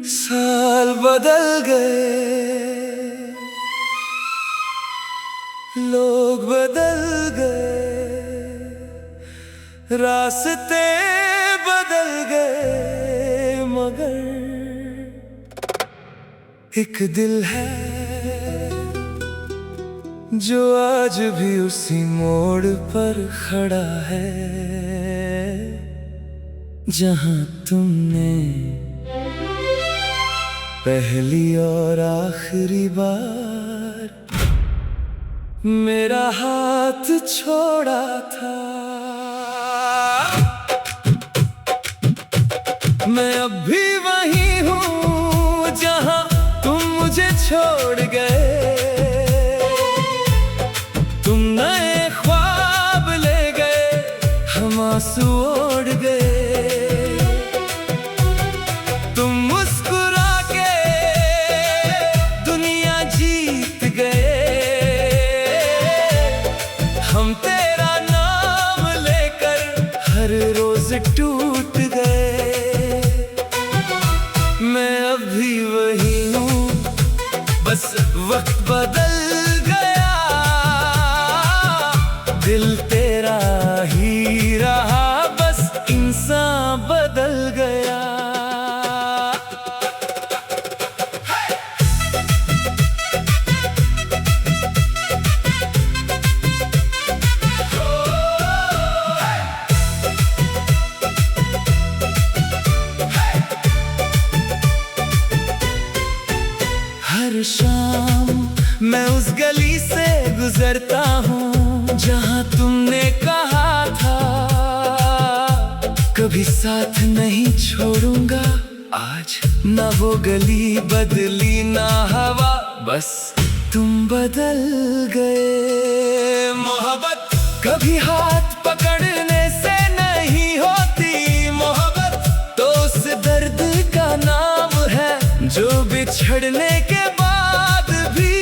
साल बदल गए, लोग बदल गए, रास्ते बदल गए, मगर एक दिल है जो आज भी उसी मोड़ पर खड़ा है जहां तुमने पहली और आखिरी बार मेरा हाथ छोड़ा था। मैं अब भी वही हूँ जहां तुम मुझे छोड़ गए। तुम नए ख्वाब ले गए, हम आंसू ओढ़ गए। तुम मुस्कुरा के दुनिया जीत गए, हम तेरा नाम लेकर हर रोज टूट गए। मैं अब भी वही हूँ, बस वक्त बदल गया, दिल तेरा ही रहा, बस इंसान बदल गया। हर शाम मैं उस गली से गुजरता हूँ जहाँ तुमने कहा था कभी साथ नहीं छोड़ूंगा। आज ना वो गली बदली ना हवा, बस तुम बदल गए। मोहब्बत कभी हाथ पकड़ने से नहीं होती, मोहब्बत तो उस दर्द का नाम है जो बिछड़ने के बाद भी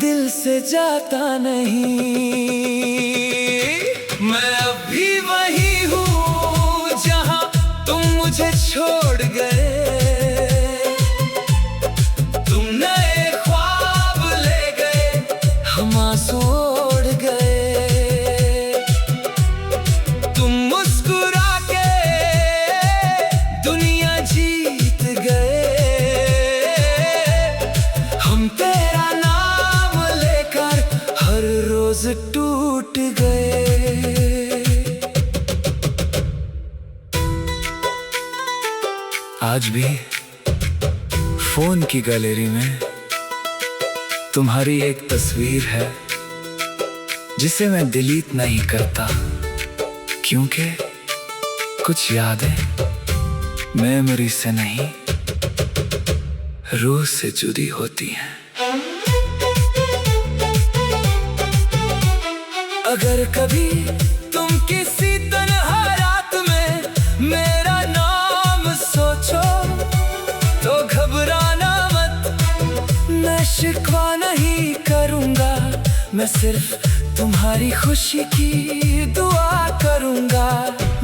दिल से जाता नहीं। मैं अब भी वही हूँ जहाँ तुम मुझे छोड़ गए। तुम नए ख्वाब ले गए, हम आंसू ओढ़ गए। तुम मुस्कुरा के दुनिया जीत गए, हम तेरा नाम लेकर हर रोज टूट गए। आज भी फोन की गैलरी में तुम्हारी एक तस्वीर है जिसे मैं डिलीट नहीं करता, क्योंकि कुछ यादें मेमोरी से नहीं रूह से जुड़ी होती हैं। अगर कभी तुम किसी तन्हा रात में मेरा नाम सोचो तो घबराना मत, मैं शिकवा नहीं करूँगा, मैं सिर्फ तुम्हारी खुशी की दुआ करूँगा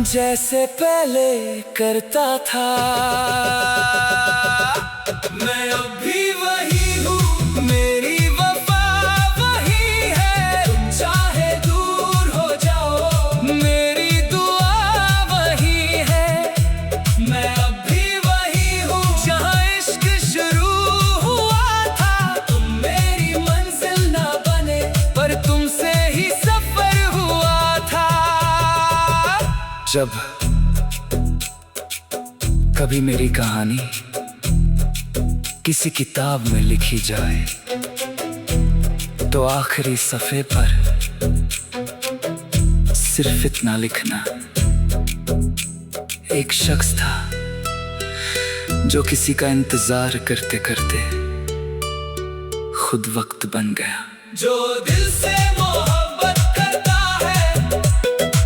जैसे पहले करता था। मैं अब भी वही हूँ, मेरी वफा वही है, तुम चाहे दूर हो जाओ मेरी दुआ वही है। मैं अब भी वही हूँ जहाँ इश्क शुरू हुआ था, तुम मेरी मंजिल ना बने पर तुमसे ही सफर हुआ था। जब कभी मेरी कहानी किसी किताब में लिखी जाए तो आखिरी सफ़े पर सिर्फ इतना लिखना, एक शख्स था जो किसी का इंतजार करते करते खुद वक्त बन गया। जो दिल से मोहब्बत करता है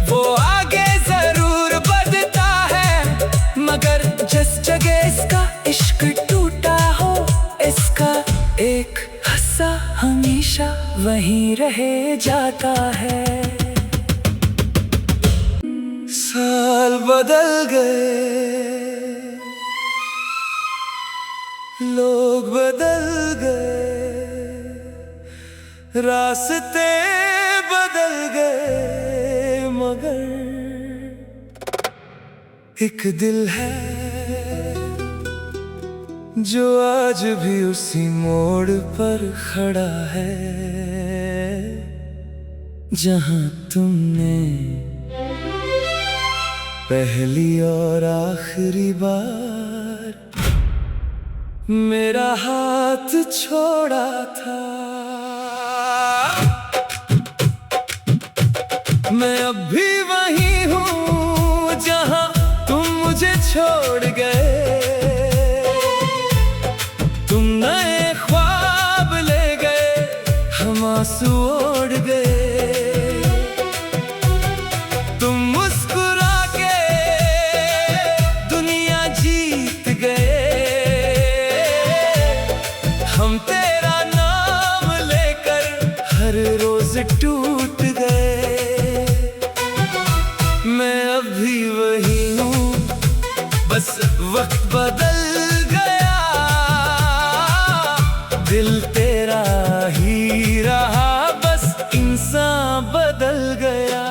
वो आगे जरूर बढ़ता है, मगर जिस जगह इसका इश्क टूटा हो इसका एक हिस्सा हमेशा वहीं रह जाता है। साल बदल गए, लोग बदल गए, रास्ते बदल गए, मगर एक दिल है जो आज भी उसी मोड़ पर खड़ा है जहां तुमने पहली और आखिरी बार मेरा हाथ छोड़ा था। मैं अब भी वही हूँ जहां तुम मुझे छोड़ गए। तुम नए ख्वाब ले गए, हम आंसू ओढ़ गए। तुम मुस्कुरा के दुनिया जीत गए। हम तेरा नाम लेकर हर रोज टूट गए। मैं अब भी वही हूँ, बस वक्त बदल गया। दिल तेरा ही रहा, बस इंसान बदल गया।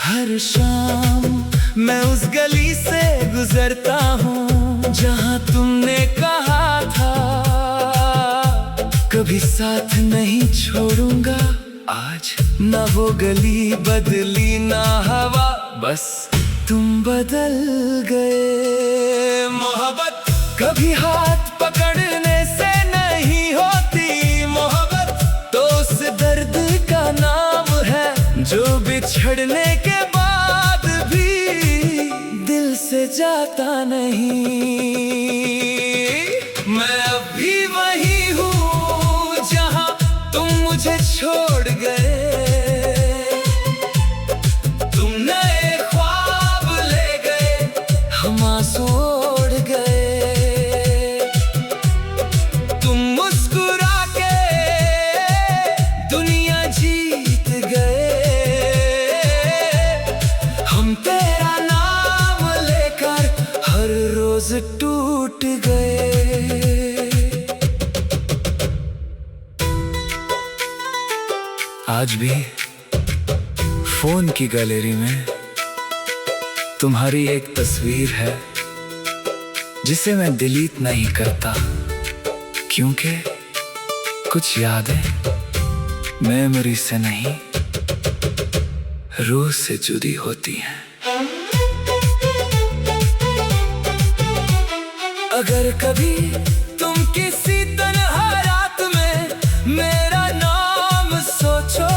हर शाम मैं उस गली से गुजरता हूँ जहाँ तुमने कहा था कभी साथ नहीं छोड़ूंगा। आज ना वो गली बदली ना हवा, बस तुम बदल गए। मोहब्बत कभी हाथ पकड़ने से नहीं होती, मोहब्बत तो उस दर्द का नाम है जो बिछड़ने के बाद भी दिल से जाता नहीं। मैं अब भी वही हूँ जहाँ तुम मुझे छोड़ गए। तुम नए ख्वाब ले गए, हम आंसू ओढ़ गए। तुम मुस्कुरा के दुनिया जीत गए। हम तेरा नाम लेकर हर रोज टूट गए। आज भी फोन की गैलरी में तुम्हारी एक तस्वीर है जिसे मैं डिलीट नहीं करता, क्योंकि कुछ यादें मेमोरी से नहीं रूह से जुड़ी होती हैं। अगर कभी तुम किसी तन्हा रात में मेरा नाम सोचो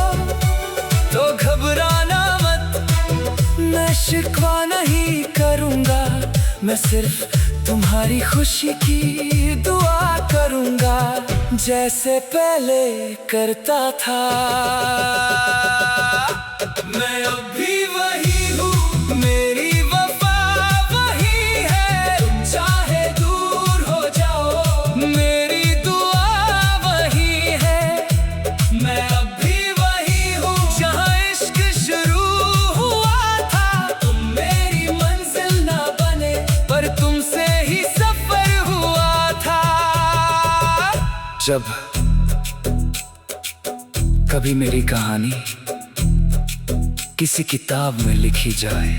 तो घबराना मत। मैं शिकवा नहीं करूँगा, मैं सिर्फ तुम्हारी खुशी की दुआ करूँगा जैसे पहले करता था। मैं अब भी वही हूँ, मेरी वफा वही है। तुम चाहे दूर हो जाओ, मेरी दुआ वही है। मैं अब भी वही हूँ जहाँ इश्क शुरू हुआ था। तुम मेरी मंजिल ना बने पर तुमसे ही सफर हुआ था। जब कभी मेरी कहानी किसी किताब में लिखी जाए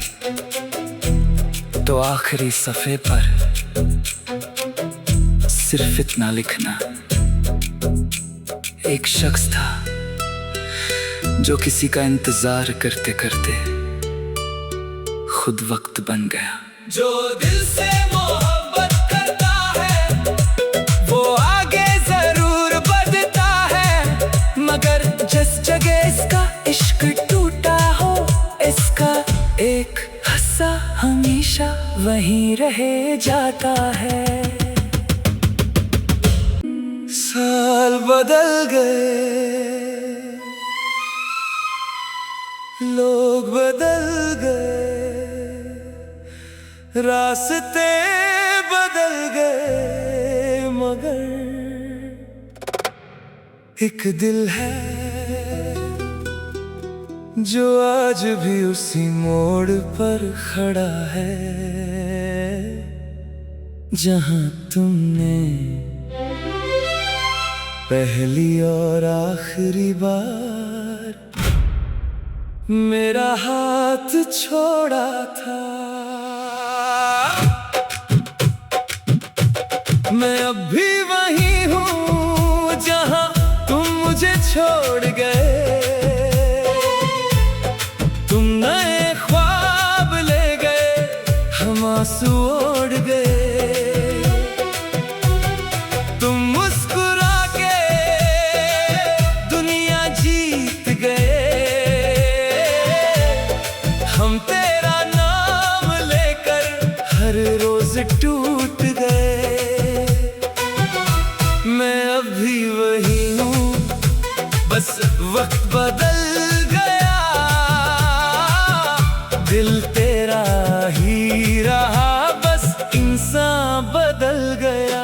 तो आखिरी सफ़े पर सिर्फ इतना लिखना, एक शख्स था जो किसी का इंतजार करते करते खुद वक्त बन गया। जो दिल से मोहब्बत करता है वो आगे जरूर बढ़ता है, मगर जिस जगह इसका इश्क टूटा हो इसका एक हिस्सा हमेशा वहीं रह जाता है। साल बदल गए, लोग बदल गए, रास्ते बदल गए मगर एक दिल है जो आज भी उसी मोड़ पर खड़ा है जहां तुमने पहली और आखिरी बार मेरा हाथ छोड़ा था। मैं अब भी वही हूँ जहां तुम मुझे छोड़ गए। तुम नए ख्वाब ले गए, हम आंसू ओढ़ गए। तुम मुस्कुरा के दुनिया जीत गए। हम तेरा नाम लेकर हर रोज टूट गए। मैं अब भी वही हूँ, बस वक्त बदल गया। दिल तेरा ही रहा, बस इंसान बदल गया।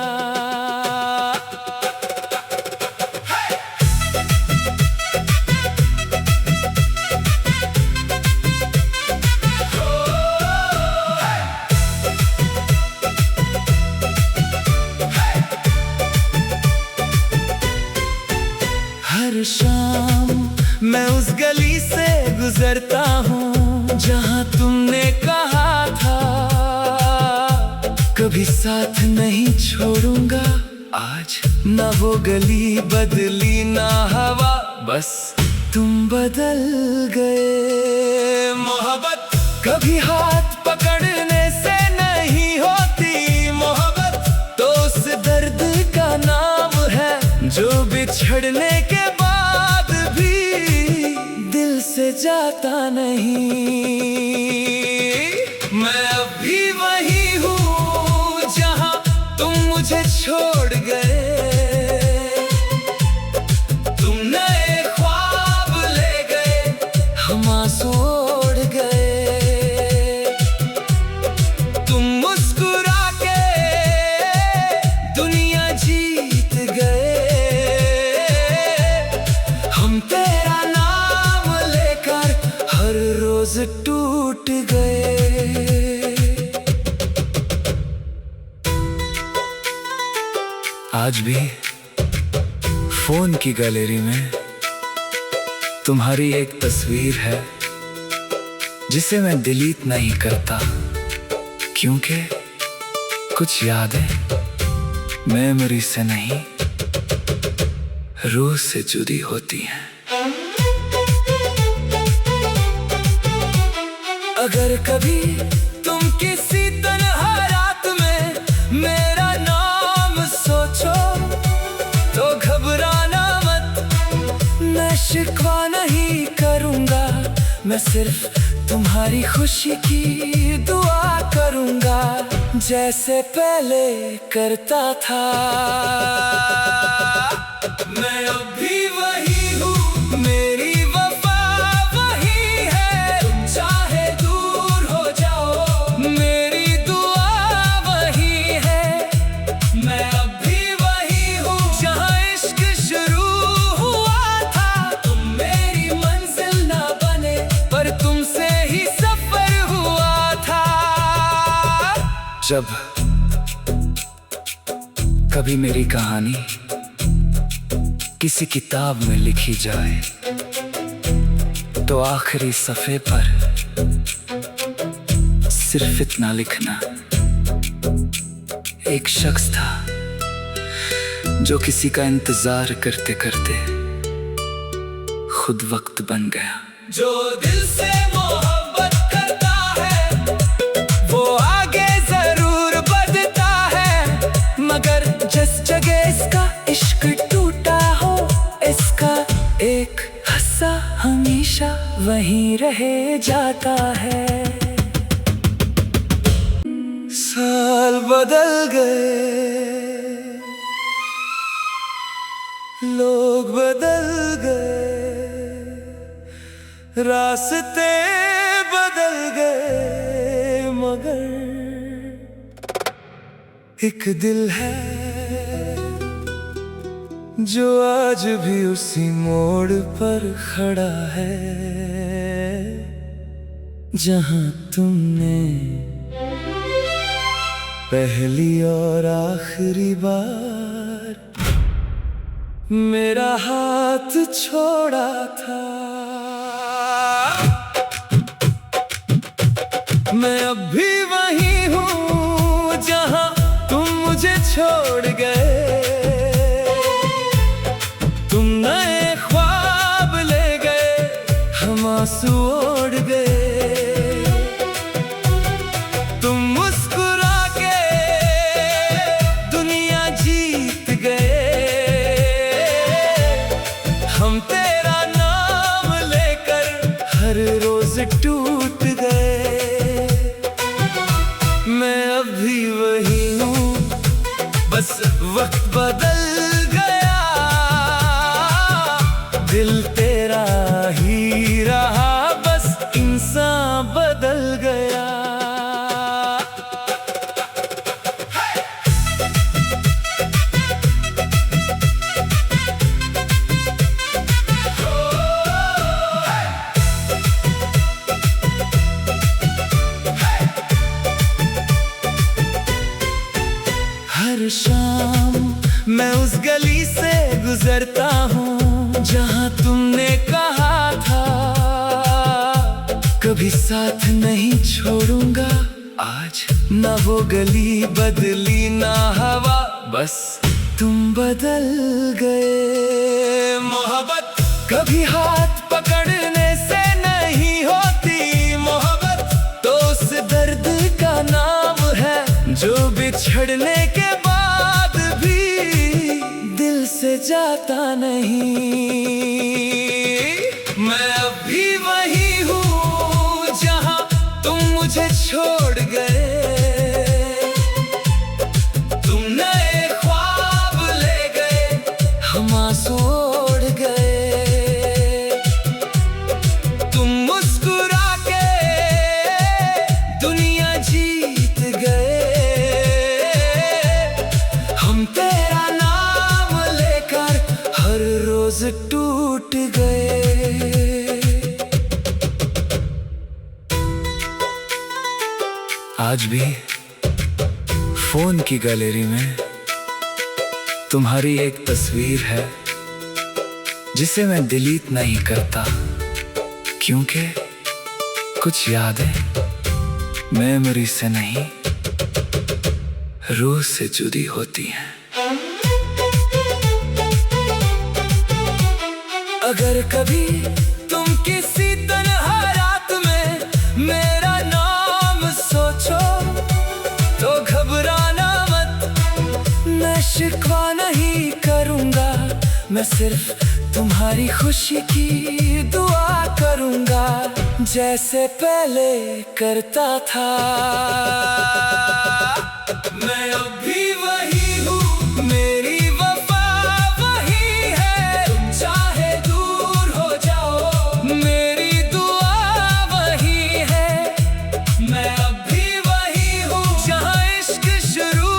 हर शाम मैं उस गली से गुजरता हूँ जहाँ तुमने कहा था कभी साथ नहीं छोड़ूंगा। आज ना वो गली बदली ना हवा, बस तुम बदल गए। मोहब्बत कभी हाथ पकड़ने से नहीं होती, मोहब्बत तो उस दर्द का नाम है जो बिछड़ने के बाद भी दिल से जाता नहीं। मैं अब भी वही हूँ जहाँ तुम मुझे छोड़ गए। तुम नए ख्वाब ले गए, हम आंसू ओढ़ गए। तुम मुस्कुरा के दुनिया जीत गए। हम तेरा नाम लेकर हर रोज टूट गए। आज भी फोन की गैलरी में तुम्हारी एक तस्वीर है जिसे मैं डिलीट नहीं करता, क्योंकि कुछ यादें मेमोरी से नहीं रूह से जुड़ी होती हैं। अगर कभी तुम किसी तन्हा रात में मेरा नाम सोचो तो घबराना मत। मैं शिकवा नहीं करूँगा, मैं सिर्फ तुम्हारी खुशी की दुआ करूँगा जैसे पहले करता था। मैं अब भी वही हूँ, मेरी वफा वही है। तुम चाहे दूर हो जाओ, मेरी दुआ वही है। मैं अब भी वही हूँ जहाँ इश्क शुरू हुआ था। तुम मेरी मंजिल ना बने पर तुमसे ही सफर हुआ था। जब कभी मेरी कहानी किसी किताब में लिखी जाए तो आखिरी सफ़े पर सिर्फ इतना लिखना, एक शख्स था जो किसी का इंतजार करते करते खुद वक्त बन गया। जो दिल से मोहब्बत करता है वो आगे जरूर बढ़ता है, मगर जिस जगह इसका इश्क टूटा हो इसका एक हिस्सा हमेशा वहीं रह जाता है। साल बदल गए, लोग बदल गए, रास्ते बदल गए मगर एक दिल है जो आज भी उसी मोड़ पर खड़ा है जहां तुमने पहली और आखिरी बार मेरा हाथ छोड़ा था। मैं अब भी वही हूँ जहां तुम मुझे छोड़ गए। तुम नए ख्वाब ले गए, हम आंसू ओढ़ गए। तुम मुस्कुरा के दुनिया जीत गए। हम तेरा नाम लेकर हर रोज टूट गए। मैं अब भी वही हूँ, बस वक्त बदल गया। दिल तेरा ही रहा, बस इंसान बदल गया। हर शाम मैं उस गली से गुजरता हूँ जहाँ तुमने कहा था कभी साथ नहीं छोड़ूंगा। आज ना वो गली बदली ना हवा, बस तुम बदल गए। मोहब्बत कभी हाथ पकड़ने से नहीं होती, मोहब्बत तो उस दर्द का नाम है जो बिछड़ने के बाद भी दिल से जाता नहीं। मैं अब भी वही हूँ जहाँ तुम मुझे छोड़ गए। तुम नए ख्वाब ले गए, हम आंसू ओढ़ गए। तुम मुस्कुरा के दुनिया जीत गए। हम तेरा नाम लेकर हर रोज टूट गए। आज भी फोन की गैलरी में तुम्हारी एक तस्वीर है जिसे मैं डिलीट नहीं करता, क्योंकि कुछ यादें मेमोरी से नहीं रूह से जुड़ी होती हैं। अगर कभी तुम किसी तन्हा रात में मेरा नाम सोचो तो घबराना मत। मैं शिकवा नहीं करूंगा, मैं सिर्फ तुम्हारी खुशी की दुआ करूंगा जैसे पहले करता था। मैं अब भी वही हूँ, मेरी वफा वही है। तुम चाहे दूर हो जाओ, मेरी दुआ वही है। मैं अब भी वही हूँ जहाँ इश्क शुरू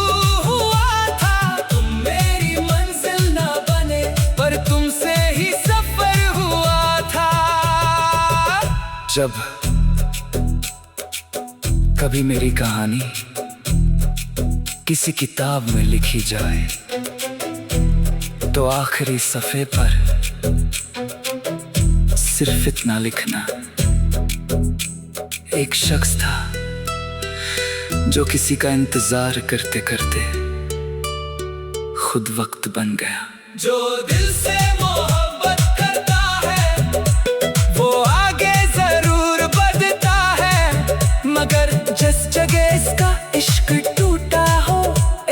हुआ था। तुम मेरी मंजिल ना बने पर तुमसे ही सफर हुआ था। जब कभी मेरी कहानी किसी किताब में लिखी जाए तो आखिरी सफ़े पर सिर्फ इतना लिखना, एक शख्स था जो किसी का इंतजार करते करते खुद वक्त बन गया। जो दिल से मोहब्बत करता है वो आगे जरूर बढ़ता है, मगर जिस जगह इसका इश्क टूटा हो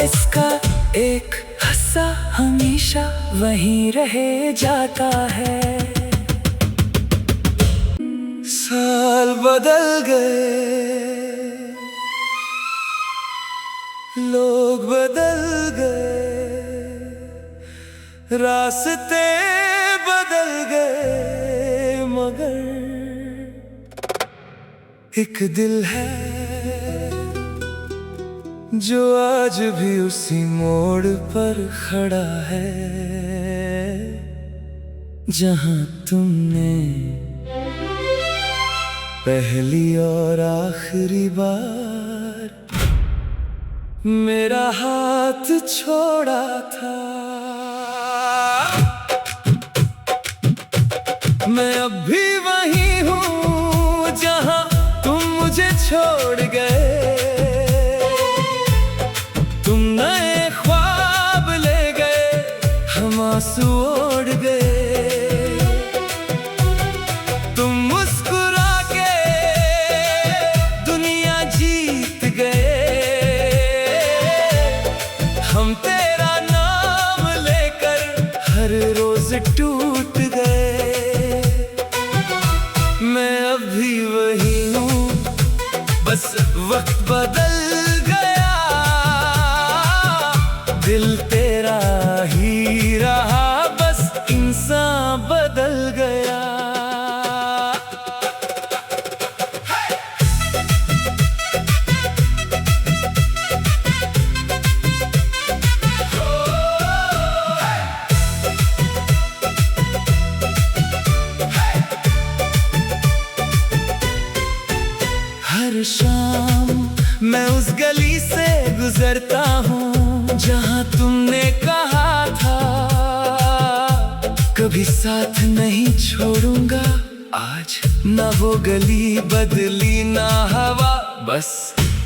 इसका एक हिस्सा हमेशा वहीं रह जाता है। साल बदल गए, लोग बदल गए, रास्ते बदल गए, मगर एक दिल है जो आज भी उसी मोड़ पर खड़ा है जहां तुमने पहली और आखिरी बार मेरा हाथ छोड़ा था। मैं अब भी वही हूँ जहां तुम मुझे छोड़ गए। तुम नए ख्वाब ले गए, हम आंसू ओढ़ गए। तुम मुस्कुरा के दुनिया जीत गए। हम तेरा नाम लेकर हर रोज टूट गए। मैं अब भी वही हूँ, बस वक्त बदल गया। दिल तेरा ही रहा, बस इंसान बदल गया। हर शाम मैं उस गली से गुजरता हूँ जहाँ तुमने कहा था कभी साथ नहीं छोड़ूंगा। आज ना वो गली बदली ना हवा, बस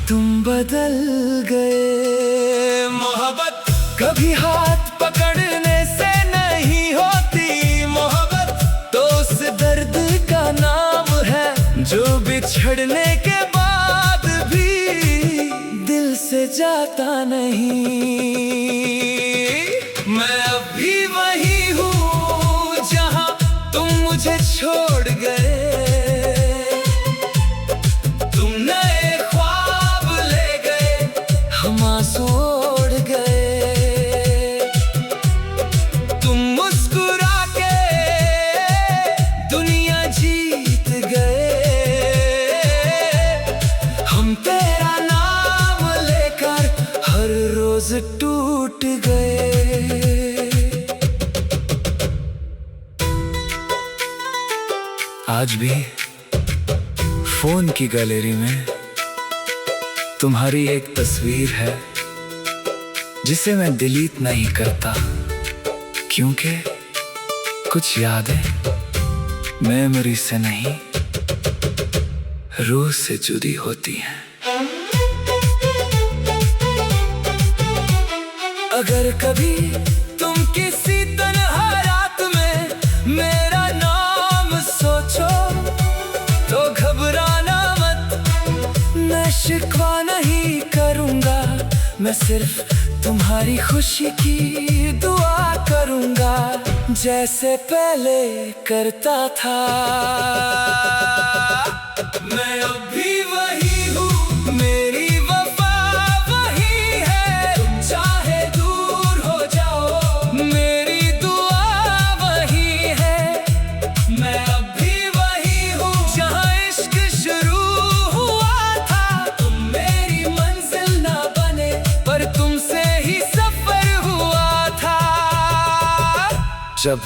तुम बदल गए। मोहब्बत कभी हाथ पकड़ने से नहीं होती, मोहब्बत तो उस दर्द का नाम है जो बिछड़ने के बाद भी दिल से जाता नहीं। मैं अब भी वही हूँ जहाँ तुम मुझे छोड़ गए। तुम नए ख्वाब ले गए, हम आंसू ओढ़ गए। तुम मुस्कुरा के दुनिया जीत गए। हम तेरा नाम लेकर हर रोज टूट गए। आज भी फोन की गैलरी में तुम्हारी एक तस्वीर है जिसे मैं डिलीट नहीं करता, क्योंकि कुछ यादें मेमोरी से नहीं रूह से जुड़ी होती हैं। अगर कभी तुम किसी तन्हा रात में मेरा नाम सोचो तो घबराना मत, मैं शिकवा नहीं करूँगा। मैं सिर्फ तुम्हारी खुशी की दुआ करूँगा, जैसे पहले करता था। मैं अब भी वही हूँ, मेरी वफा वही है। तुम चाहे दूर हो जाओ, मेरी दुआ वही है। मैं अब भी वही हूँ जहाँ इश्क शुरू हुआ था। तुम मेरी मंजिल ना बने पर तुमसे ही सफर हुआ था। जब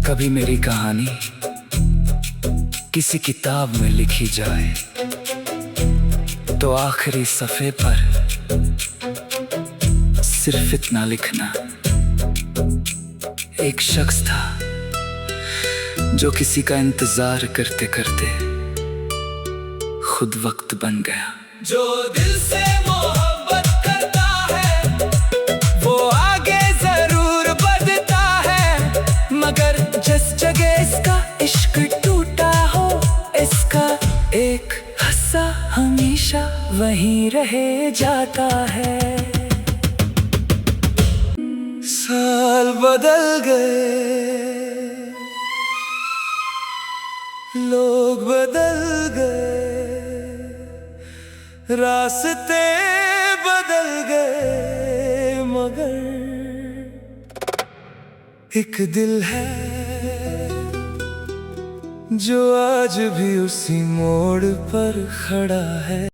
कभी मेरी कहानी किसी किताब में लिखी जाए तो आखिरी सफ़े पर सिर्फ इतना लिखना, एक शख्स था जो किसी का इंतजार करते करते खुद वक्त बन गया। जो दिल से मोहब्बत करता है वो आगे जरूर बढ़ता है, मगर जिस जगह इसका इश्क टूटा हो इसका एक हिस्सा हमेशा वहीं रह जाता है। साल बदल गए, लोग बदल गए, रास्ते बदल गए, मगर एक दिल है जो आज भी उसी मोड़ पर खड़ा है।